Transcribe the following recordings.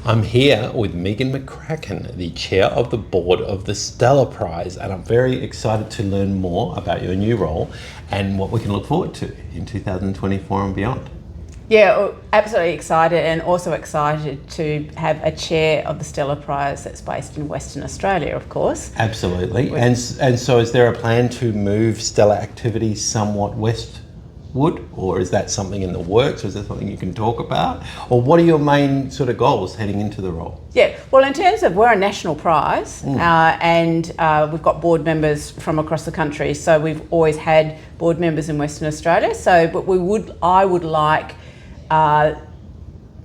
I'm here with McCracken, the chair of the board of the Stella Prize, and I'm very excited to learn more about your new role and what we can look forward to in 2024 and beyond. Yeah, absolutely excited, and also excited to have a chair of the Stella Prize that's based in Western Australia, of course. Absolutely. And so is there a plan to move Stella activities somewhat westward, or is that something in the works, or is that something you can talk about? Or what are your main sort of goals heading into the role? Yeah, well, in terms of, we're a national prize, and we've got board members from across the country, so we've always had board members in Western Australia. So, but I would like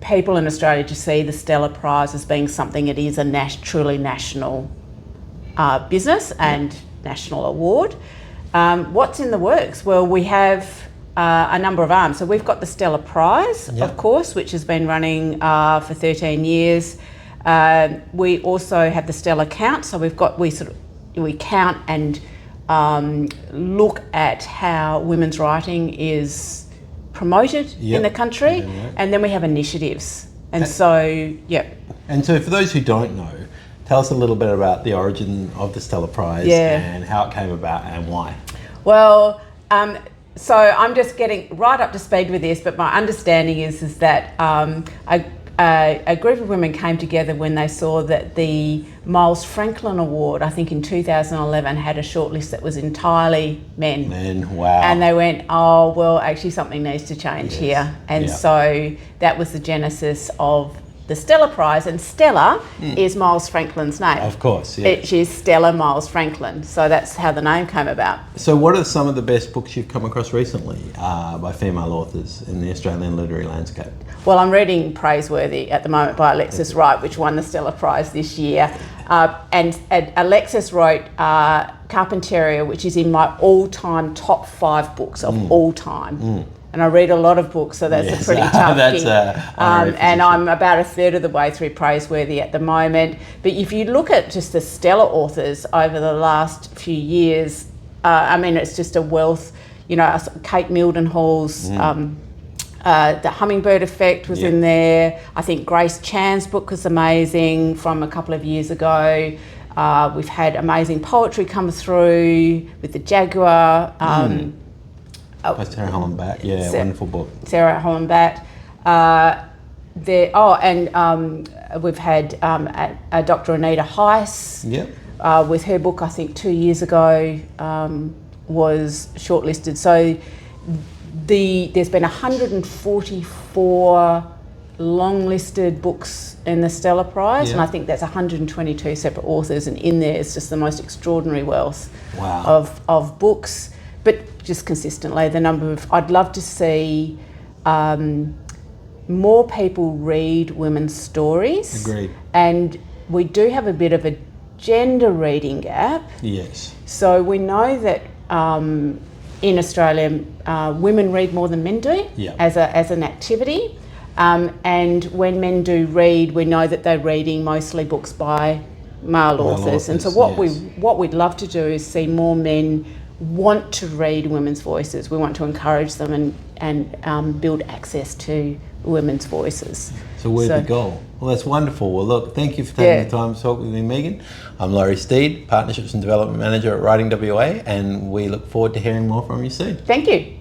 people in Australia to see the Stella Prize as being something it is a truly national business and national award. What's in the works? Well, we have a number of arms. So we've got the Stella Prize, of course, which has been running for 13 years. We also have the Stella Count. So we count and look at how women's writing is promoted in the country, and then we have initiatives. And so for those who don't know, tell us a little bit about the origin of the Stella Prize and how it came about and why. Well, so I'm just getting right up to speed with this, but my understanding is that a group of women came together when they saw that the Miles Franklin Award, I think in 2011, had a shortlist that was entirely men. Men, wow. And they went, oh, well, actually something needs to change here. And so that was the genesis of the Stella Prize, and Stella is Miles Franklin's name. Of course, yes. She's Stella Miles Franklin, so that's how the name came about. So what are some of the best books you've come across recently by female authors in the Australian literary landscape? Well, I'm reading Praiseworthy at the moment by Alexis Wright, which won the Stella Prize this year. And Alexis wrote Carpentaria, which is in my all-time top 5 books of all time. And I read a lot of books, so that's a pretty tough gig. And I'm about a third of the way through Praiseworthy at the moment. But if you look at just the Stella authors over the last few years, I mean, it's just a wealth. You know, Kate Mildenhall's The Hummingbird Effect was in there. I think Grace Chan's book was amazing from a couple of years ago. We've had amazing poetry come through with The Jaguar. By Sarah Holland-Batt, wonderful book. Sarah Holland-Batt. We've had Dr. Anita Heiss with her book, I think 2 years ago, was shortlisted. So there's been 144 long-listed books in the Stella Prize, and I think that's 122 separate authors, and in there is just the most extraordinary wealth of books. But just consistently, the number of, I'd love to see more people read women's stories. Agreed. And we do have a bit of a gender reading gap. Yes. So we know that in Australia, women read more than men do as an activity. And when men do read, we know that they're reading mostly books by male authors. And so what we'd love to do is see more men want to read women's voices. We want to encourage them and build access to women's voices. So where's the goal? Well, that's wonderful. Well, look, thank you for taking the time to talk with me, Megan. I'm Laurie Steed, Partnerships and Development Manager at Writing WA, and we look forward to hearing more from you soon. Thank you.